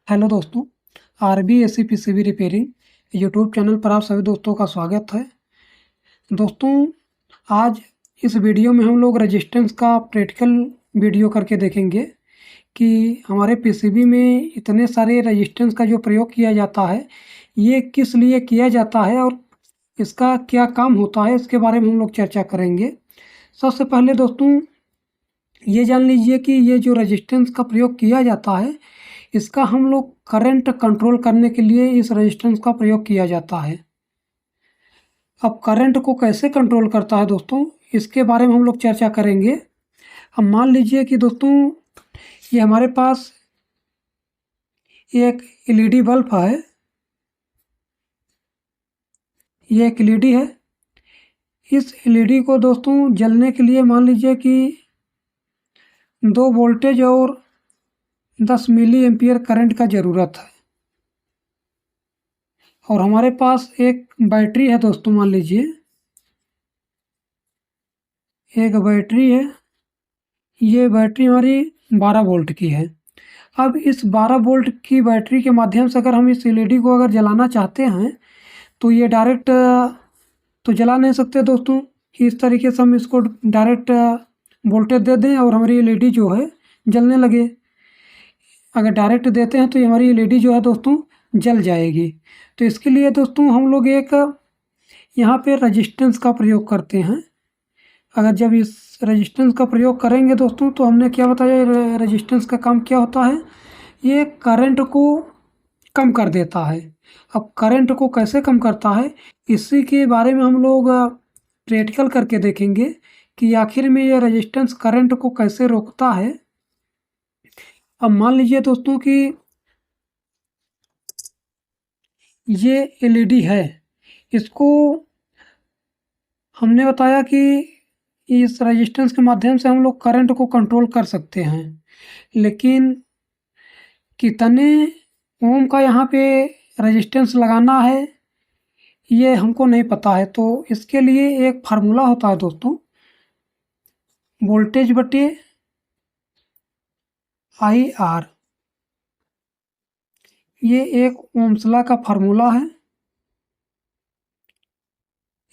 Hello दोस्तों, RBSC PCB repairing YouTube channel पर आप सभी दोस्तों का स्वागत है। दोस्तों, आज इस वीडियो में हम लोग रेजिस्टेंस का प्रैक्टिकल वीडियो करके देखेंगे कि हमारे PCB में इतने सारे रेजिस्टेंस का जो प्रयोग किया जाता है, ये किस लिए किया जाता है और इसका क्या काम होता है, इसके बारे में हम लोग चर्चा करेंगे। सबसे पहले दोस्तों, ये जान लीजिए कि ये जो रेजिस्टेंस का प्रयोग किया जाता है, इसका हम लोग करंट कंट्रोल करने के लिए इस रेजिस्टेंस का प्रयोग किया जाता है। अब करंट को कैसे कंट्रोल करता है दोस्तों, इसके बारे में हम लोग चर्चा करेंगे। अब मान लीजिए कि दोस्तों, ये हमारे पास एक LED बल्ब है। ये एक LED है। इस LED को दोस्तों जलने के लिए मान लीजिए कि 2 वोल्टेज और 10 मिली एम्पियर करंट का ज़रूरत है। और हमारे पास एक बैटरी है दोस्तों, मान लीजिए एक बैटरी है। ये बैटरी हमारी 12 वोल्ट की है। अब इस 12 वोल्ट की बैटरी के माध्यम से अगर हम इस LED को अगर जलाना चाहते हैं तो ये डायरेक्ट तो जला नहीं सकते दोस्तों, कि इस तरीके से हम इसको डायरेक्ट वोल्टेज दे दें और हमारी LED जो है जलने लगे। अगर डायरेक्ट देते हैं तो ये हमारी LED जो है दोस्तों जल जाएगी। तो इसके लिए दोस्तों हम लोग एक यहाँ पे रेजिस्टेंस का प्रयोग करते हैं। अगर जब इस रेजिस्टेंस का प्रयोग करेंगे दोस्तों, तो हमने क्या बताया, रेजिस्टेंस का काम क्या होता है, ये करंट को कम कर देता है। अब करंट को कैसे कम करता है, इसी के बारे में हम लोग प्रैक्टिकल करके देखेंगे कि आखिर में ये रेजिस्टेंस करंट को कैसे रोकता है। अब मान लीजिए दोस्तों कि ये LED है, इसको हमने बताया कि इस रेजिस्टेंस के माध्यम से हम लोग करंट को कंट्रोल कर सकते हैं, लेकिन कितने ओम का यहाँ पे रेजिस्टेंस लगाना है ये हमको नहीं पता है। तो इसके लिए एक फार्मूला होता है दोस्तों, वोल्टेज बटे IR। ये एक ओम्स लॉ का फार्मूला है।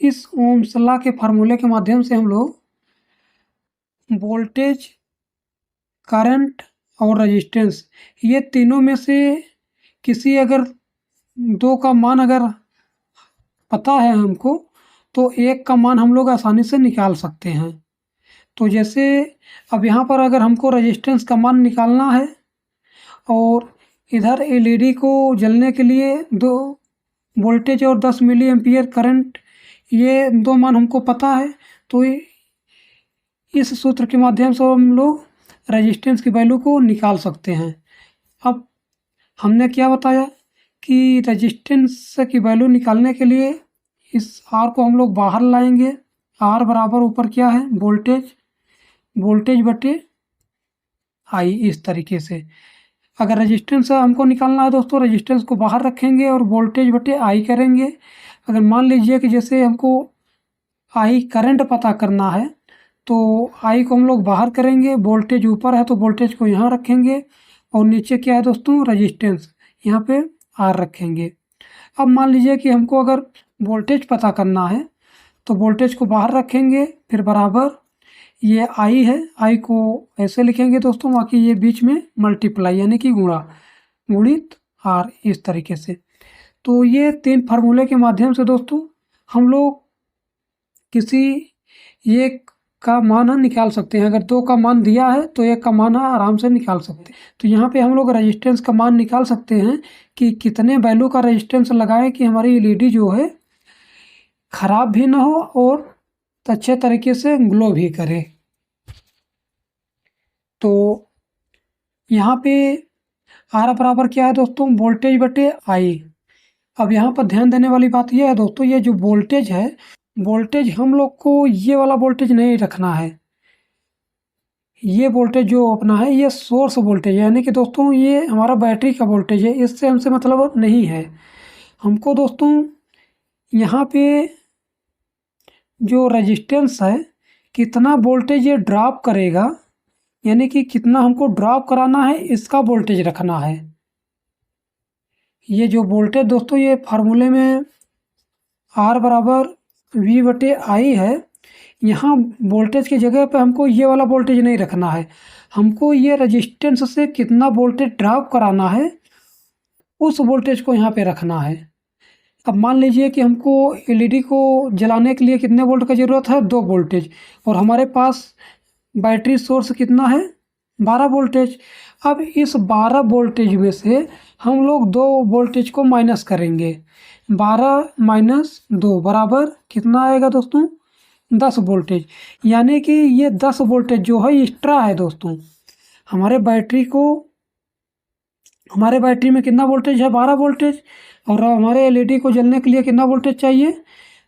इस ओम्स लॉ के फार्मूले के माध्यम से हम लोग वोल्टेज, करंट और रेजिस्टेंस, ये तीनों में से किसी अगर 2 का मान अगर पता है हमको, तो एक का मान हम लोग आसानी से निकाल सकते हैं। तो जैसे अब यहाँ पर अगर हमको रेजिस्टेंस का मान निकालना है और इधर LED को जलने के लिए 2 वोल्टेज और 10 मिली एम्पियर करंट, ये 2 मान हमको पता है, तो इस सूत्र के माध्यम से हम लोग रेजिस्टेंस की वैल्यू को निकाल सकते हैं। अब हमने क्या बताया कि रेजिस्टेंस की वैल्यू निकालने के लिए इस R को हम लोग बाहर लाएंगे। R बराबर ऊपर क्या है, वोल्टेज बटे I, इस तरीके से। अगर रेजिस्टेंस हमको निकालना है दोस्तों, रेजिस्टेंस को बाहर रखेंगे और वोल्टेज बटे I करेंगे। अगर मान लीजिए कि जैसे हमको I करंट पता करना है, तो I को हम लोग बाहर करेंगे, वोल्टेज ऊपर है तो वोल्टेज को यहाँ रखेंगे और नीचे क्या है दोस्तों, रेजिस्टेंस, यहाँ पे R रखेंगे। अब मान लीजिए कि हमको अगर वोल्टेज पता करना है तो वोल्टेज को बाहर रखेंगे, फिर बराबर ये I है, I को ऐसे लिखेंगे दोस्तों, बाकी ये बीच में मल्टीप्लाई यानी कि गुणित R, इस तरीके से। तो ये 3 फार्मूले के माध्यम से दोस्तों हम लोग किसी एक का मान निकाल सकते हैं। अगर 2 का मान दिया है तो 1 का मान आराम से निकाल सकते हैं। तो यहाँ पे हम लोग रेजिस्टेंस का मान निकाल सकते हैं कि कितने वैल्यू का रेजिस्टेंस लगाएं कि हमारी LED जो है खराब भी ना हो और अच्छे तरीके से ग्लो भी करे। तो यहाँ पे R बराबर क्या है दोस्तों, वोल्टेज बटे I। अब यहाँ पर ध्यान देने वाली बात यह है दोस्तों, ये जो वोल्टेज है, वोल्टेज हम लोग को ये वाला वोल्टेज नहीं रखना है। ये वोल्टेज जो अपना है ये सोर्स वोल्टेज है, यानी कि दोस्तों ये हमारा बैटरी का वोल्टेज है, इससे हमसे मतलब नहीं है। हमको दोस्तों यहाँ पे जो रेजिस्टेंस है, कितना वोल्टेज ये ड्रॉप करेगा, यानी कि कितना हमको ड्रॉप कराना है, इसका वोल्टेज रखना है। ये जो वोल्टेज दोस्तों ये फार्मूले में R बराबर V बटे आई है। यहाँ वोल्टेज की जगह पे हमको ये वाला वोल्टेज नहीं रखना है, हमको ये रजिस्टेंस से कितना वोल्टेज ड्रॉप कराना है उस वोल्टेज को यहाँ पे रखना है। अब मान लीजिए कि हमको एलईडी को जलाने के लिए कितने वोल्ट का ज़रूरत है, 2 वोल्टेज, और हमारे पास बैटरी सोर्स कितना है, 12 वोल्टेज। अब इस 12 वोल्टेज में से हम लोग 2 वोल्टेज को माइनस करेंगे, 12 माइनस 2 बराबर कितना आएगा दोस्तों, 10 वोल्टेज। यानी कि ये 10 वोल्टेज जो है एक्स्ट्रा है दोस्तों। हमारे बैटरी में कितना वोल्टेज है, 12 वोल्टेज, और हमारे एलईडी को जलने के लिए कितना वोल्टेज चाहिए,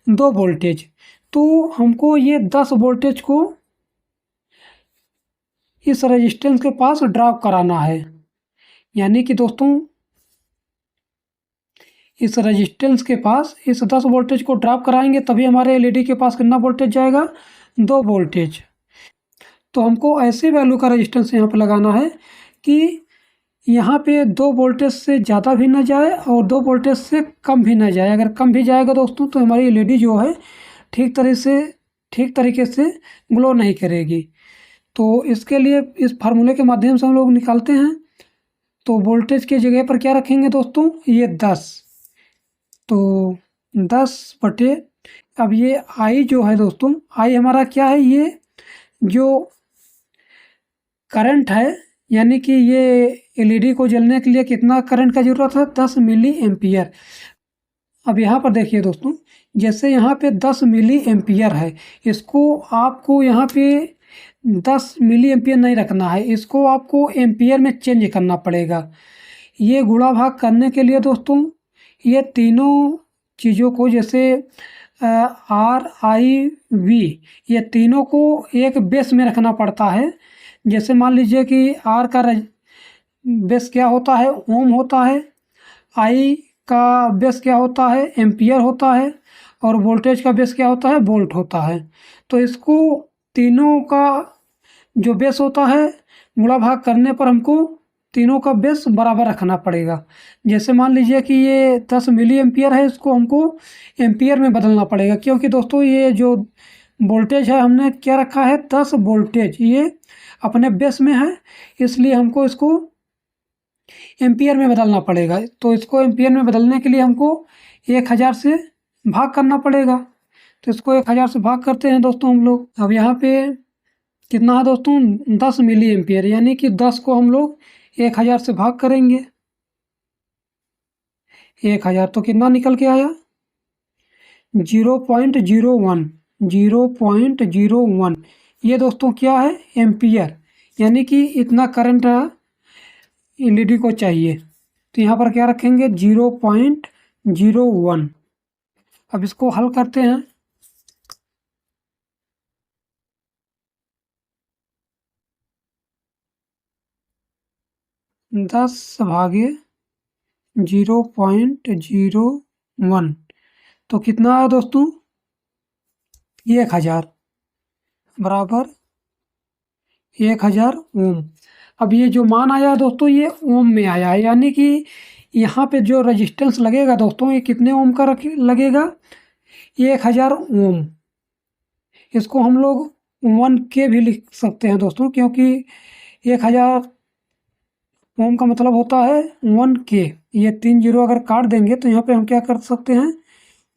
2 वोल्टेज। तो हमको ये 10 वोल्टेज को इस रेजिस्टेंस के पास ड्रॉप कराना है। यानी कि दोस्तों इस रेजिस्टेंस के पास इस 10 वोल्टेज को ड्रॉप कराएंगे तभी हमारे एलईडी के पास कितना वोल्टेज जाएगा, 2 वोल्टेज। तो हमको ऐसे वैल्यू का रेजिस्टेंस यहाँ पे लगाना है कि यहाँ पे 2 वोल्टेज से ज़्यादा भी ना जाए और 2 वोल्टेज से कम भी ना जाए। अगर कम भी जाएगा दोस्तों तो हमारी एलईडी जो है ठीक तरीके से ग्लो नहीं करेगी। तो इसके लिए इस फार्मूले के माध्यम से हम लोग निकालते हैं। तो वोल्टेज की जगह पर क्या रखेंगे दोस्तों, ये 10, तो 10 बटे, अब ये आई जो है दोस्तों, आई हमारा क्या है, ये जो करंट है, यानी कि ये एलईडी को जलने के लिए कितना करंट का ज़रूरत है, 10 मिली एम्पियर। अब यहाँ पर देखिए दोस्तों, जैसे यहाँ पे 10 मिली एम्पियर है, इसको आपको यहाँ पे 10 मिली एम्पियर नहीं रखना है, इसको आपको एम्पियर में चेंज करना पड़ेगा। ये गुणा भाग करने के लिए दोस्तों ये तीनों चीज़ों को, जैसे आर आई वी, ये तीनों को एक बेस में रखना पड़ता है। जैसे मान लीजिए कि आर का बेस क्या होता है, ओम होता है, आई का बेस क्या होता है, एम्पियर होता है, और वोल्टेज का बेस क्या होता है, वोल्ट होता है। तो इसको तीनों का जो बेस होता है गुणा भाग करने पर हमको तीनों का बेस बराबर रखना पड़ेगा। जैसे मान लीजिए कि ये 10 मिली एम्पियर है, इसको हमको एम्पियर में बदलना पड़ेगा, क्योंकि दोस्तों ये जो वोल्टेज है हमने क्या रखा है, 10 वोल्टेज, ये अपने बेस में है, इसलिए हमको इसको एम्पियर में बदलना पड़ेगा। तो इसको एम्पियर में बदलने के लिए हमको 1000 से भाग करना पड़ेगा। तो इसको 1000 से भाग करते हैं दोस्तों हम लोग। अब यहाँ पे कितना है दोस्तों, 10 मिली एम्पियर, यानी कि 10 को हम लोग 1000 से भाग करेंगे, 1000 तो कितना निकल के आया, 0.01, 0.01। ये दोस्तों क्या है, एम्पियर, यानी कि इतना करंट एलईडी को चाहिए। तो यहाँ पर क्या रखेंगे, 0.01। अब इसको हल करते हैं। दस भागे 0.01 तो कितना आया दोस्तों, 1000 बराबर 1000 ओम। अब ये जो मान आया है दोस्तों ये ओम में आया है, यानी कि यहाँ पे जो रजिस्टेंस लगेगा दोस्तों ये कितने ओम का लगेगा, 1000 ओम। इसको हम लोग 1K भी लिख सकते हैं दोस्तों, क्योंकि 1000 ओम का मतलब होता है 1K। ये 3 जीरो अगर काट देंगे तो यहाँ पे हम क्या कर सकते हैं,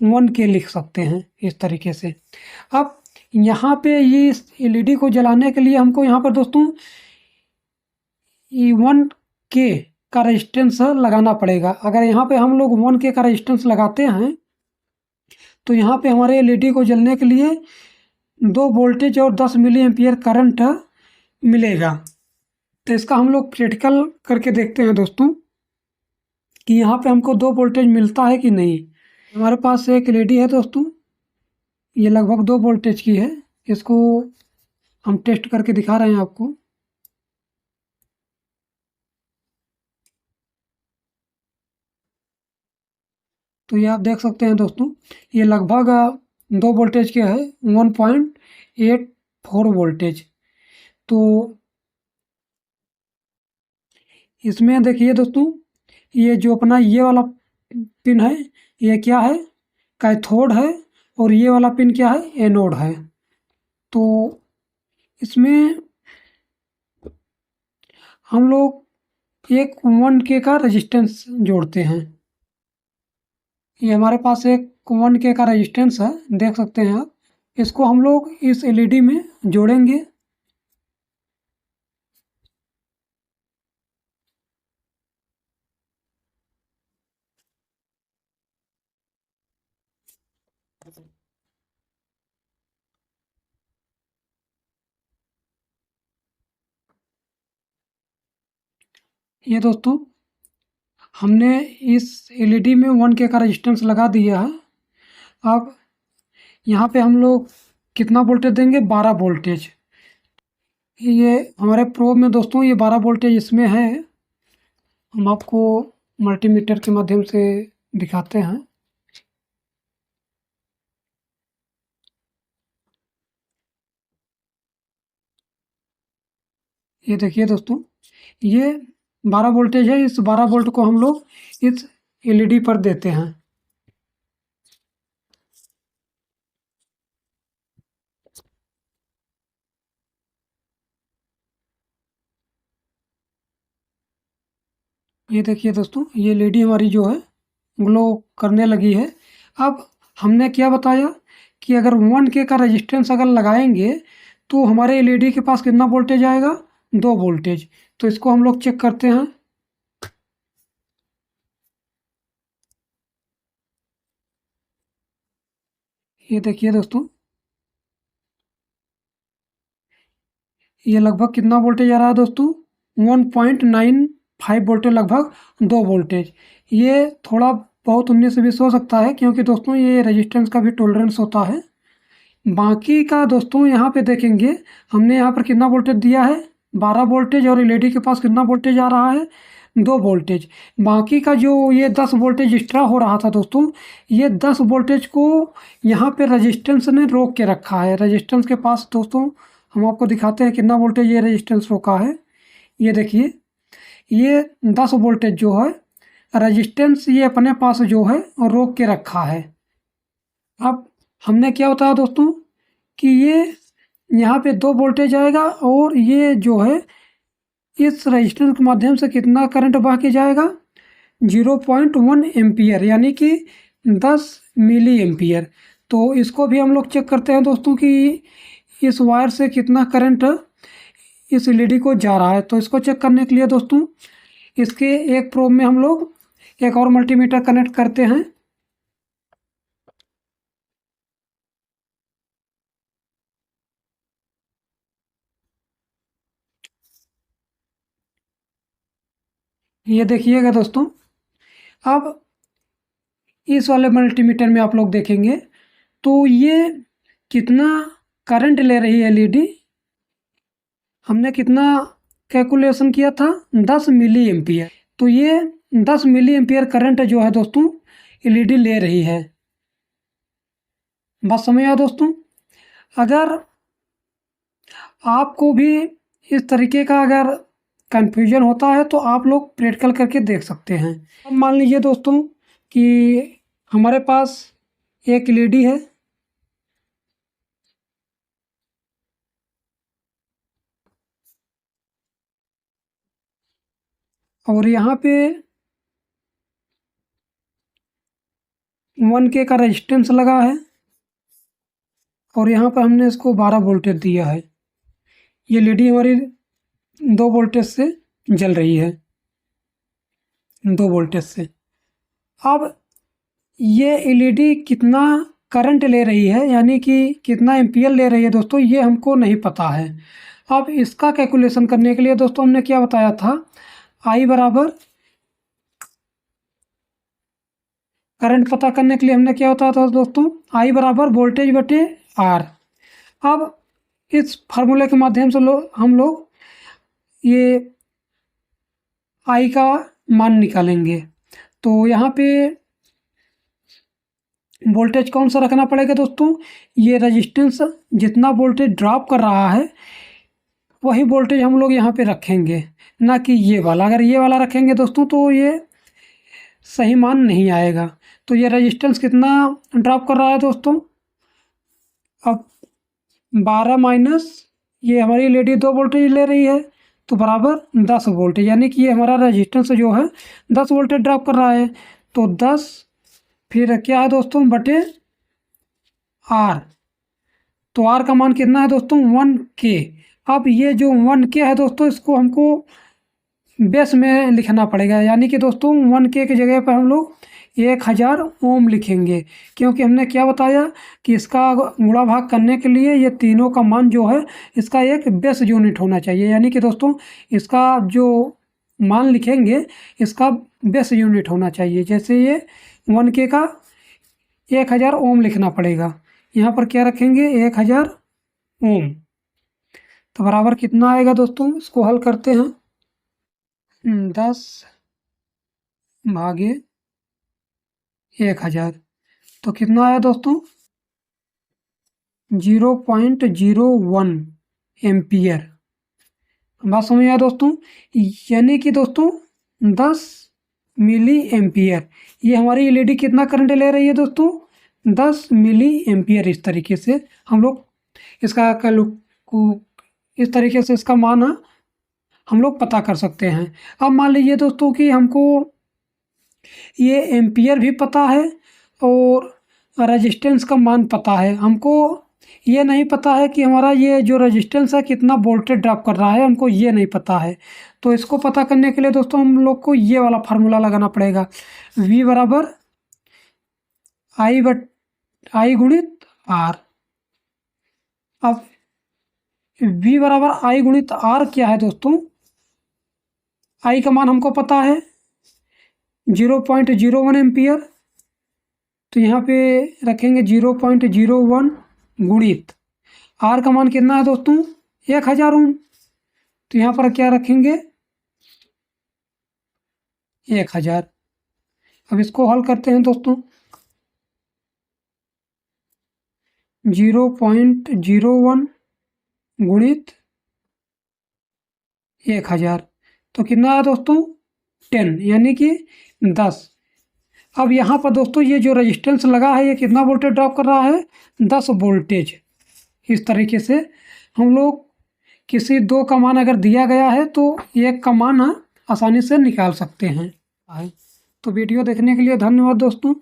1K लिख सकते हैं इस तरीके से। अब यहाँ पे ये एलईडी को जलाने के लिए हमको यहाँ पर दोस्तों 1K का रेजिस्टेंस लगाना पड़ेगा। अगर यहाँ पे हम लोग 1K का रेजिस्टेंस लगाते हैं तो यहाँ पे हमारे एलईडी को जलने के लिए 2 वोल्टेज और 10 मिली एम्पियर करंट मिलेगा। तो इसका हम लोग प्रैक्टिकल करके देखते हैं दोस्तों कि यहाँ पे हमको 2 वोल्टेज मिलता है कि नहीं। हमारे पास एक एलईडी है दोस्तों, ये लगभग 2 वोल्टेज की है, इसको हम टेस्ट करके दिखा रहे हैं आपको। तो ये आप देख सकते हैं दोस्तों, ये लगभग 2 वोल्टेज के है, 1.84 वोल्टेज। तो इसमें देखिए दोस्तों ये जो अपना ये वाला पिन है, ये क्या है, कैथोड है, और ये वाला पिन क्या है, एनोड है। तो इसमें हम लोग एक 1K का रेजिस्टेंस जोड़ते हैं। ये हमारे पास एक 1K का रेजिस्टेंस है, देख सकते हैं आप। इसको हम लोग इस एलईडी में जोड़ेंगे। ये दोस्तों, हमने इस एलईडी में 1K का रेजिस्टेंस लगा दिया है। अब यहाँ पे हम लोग कितना वोल्टेज देंगे, 12 वोल्टेज। ये हमारे प्रोब में दोस्तों ये 12 वोल्टेज इसमें है। हम आपको मल्टीमीटर के माध्यम से दिखाते हैं। ये देखिए दोस्तों, ये 12 वोल्टेज है। इस 12 वोल्ट को हम लोग इस एलईडी पर देते हैं। ये देखिए दोस्तों, ये एलईडी हमारी जो है ग्लो करने लगी है। अब हमने क्या बताया कि अगर 1K का रेजिस्टेंस अगर लगाएंगे तो हमारे एलईडी के पास कितना वोल्टेज आएगा, 2 वोल्टेज। तो इसको हम लोग चेक करते हैं। ये देखिए दोस्तों, ये लगभग कितना वोल्टेज आ रहा है दोस्तों, 1.95 वोल्टेज, लगभग 2 वोल्टेज। ये थोड़ा बहुत 19-20 हो सकता है, क्योंकि दोस्तों ये रेजिस्टेंस का भी टॉलरेंस होता है। बाकी का दोस्तों यहाँ पे देखेंगे, हमने यहाँ पर कितना वोल्टेज दिया है, 12 वोल्टेज, और एलईडी के पास कितना वोल्टेज आ रहा है, 2 वोल्टेज। बाकी का जो ये 10 वोल्टेज एक्स्ट्रा हो रहा था दोस्तों, ये 10 वोल्टेज को यहाँ पे रेजिस्टेंस ने रोक के रखा है। रेजिस्टेंस के पास दोस्तों हम आपको दिखाते हैं कितना वोल्टेज ये रेजिस्टेंस रोका है। ये देखिए, ये 10 वोल्टेज जो है रेजिस्टेंस ये अपने पास जो है रोक के रखा है। अब हमने क्या बताया दोस्तों कि ये यहाँ पे 2 वोल्टेज आएगा, और ये जो है इस रजिस्टेंस के माध्यम से कितना करंट बह के जाएगा, 0.1 एम्पियर, यानी कि 10 मिली एम्पियर। तो इसको भी हम लोग चेक करते हैं दोस्तों कि इस वायर से कितना करंट इस एलईडी को जा रहा है। तो इसको चेक करने के लिए दोस्तों इसके एक प्रोब में हम लोग एक और मल्टीमीटर कनेक्ट करते हैं। ये देखिएगा दोस्तों, अब इस वाले मल्टीमीटर में आप लोग देखेंगे तो ये कितना करंट ले रही है एलईडी, हमने कितना कैलकुलेशन किया था, 10 मिली एम्पियर। तो ये 10 मिली एम्पियर करंट जो है दोस्तों एलईडी ले रही है। बात समझ आया दोस्तों। अगर आपको भी इस तरीके का अगर कन्फ्यूजन होता है तो आप लोग प्रैक्टिकल करके देख सकते हैं। अब मान लीजिए दोस्तों कि हमारे पास एक एलईडी है, और यहाँ पे 1K का रेजिस्टेंस लगा है, और यहाँ पर हमने इसको 12 वोल्टेज दिया है। ये एलईडी हमारी 2 वोल्टेज से जल रही है, 2 वोल्टेज से। अब ये एलईडी कितना करंट ले रही है, यानी कि कितना एम्पियर ले रही है दोस्तों, ये हमको नहीं पता है। अब इसका कैलकुलेशन करने के लिए दोस्तों हमने क्या बताया था, आई बराबर, करंट पता करने के लिए हमने क्या बताया था दोस्तों, आई बराबर वोल्टेज बटे आर। अब इस फार्मूले के माध्यम से हम लोग ये आई का मान निकालेंगे। तो यहाँ पे वोल्टेज कौन सा रखना पड़ेगा दोस्तों, ये रेजिस्टेंस जितना वोल्टेज ड्रॉप कर रहा है वही वोल्टेज हम लोग यहाँ पे रखेंगे, ना कि ये वाला। अगर ये वाला रखेंगे दोस्तों तो ये सही मान नहीं आएगा। तो ये रेजिस्टेंस कितना ड्रॉप कर रहा है दोस्तों? अब 12 माइनस ये हमारी एलईडी 2 वोल्टेज ले रही है तो बराबर 10 वोल्टेज, यानी कि ये हमारा रेजिस्टेंस जो है 10 वोल्टेज ड्रॉप कर रहा है। तो 10 फिर क्या है दोस्तों बटे आर। तो आर का मान कितना है दोस्तों? 1K। अब ये जो 1K है दोस्तों इसको हमको बेस में लिखना पड़ेगा, यानी कि दोस्तों 1K की जगह पर हम लोग 1000 ओम लिखेंगे, क्योंकि हमने क्या बताया कि इसका गुणा भाग करने के लिए ये तीनों का मान जो है इसका एक बेस यूनिट होना चाहिए, यानी कि दोस्तों इसका जो मान लिखेंगे इसका बेस यूनिट होना चाहिए। जैसे ये 1K का 1000 ओम लिखना पड़ेगा, यहाँ पर क्या रखेंगे 1000 ओम। तो बराबर कितना आएगा दोस्तों? इसको हल करते हैं। 10 भागे 1000 तो कितना आया दोस्तों? 0.01 एम्पियर। बात समझ आया दोस्तों? यानी कि दोस्तों 10 मिली एम्पियर। ये हमारी एलईडी कितना करंट ले रही है दोस्तों? 10 मिली एम्पियर। इस तरीके से हम लोग इसका इस तरीके से इसका मान हम लोग पता कर सकते हैं। अब मान लीजिए दोस्तों कि हमको ये एम्पियर भी पता है और रेजिस्टेंस का मान पता है, हमको ये नहीं पता है कि हमारा ये जो रेजिस्टेंस है कितना वोल्टेज ड्रॉप कर रहा है, हमको ये नहीं पता है। तो इसको पता करने के लिए दोस्तों हम लोग को ये वाला फार्मूला लगाना पड़ेगा, V बराबर I गुणित R। अब V बराबर I गुणित R क्या है दोस्तों? I का मान हमको पता है 0.01 एम्पियर, तो यहाँ पे रखेंगे 0.01 गुणित R का मान कितना है दोस्तों? 1000 ओम। तो यहाँ पर क्या रखेंगे 1000। अब इसको हल करते हैं दोस्तों। 0.01 गुणित 1000 तो कितना है दोस्तों? 10, यानी कि 10। अब यहाँ पर दोस्तों ये जो रेजिस्टेंस लगा है ये कितना वोल्टेज ड्रॉप कर रहा है? 10 वोल्टेज। इस तरीके से हम लोग किसी दो का मान अगर दिया गया है तो एक का मान आसानी से निकाल सकते हैं। तो वीडियो देखने के लिए धन्यवाद दोस्तों।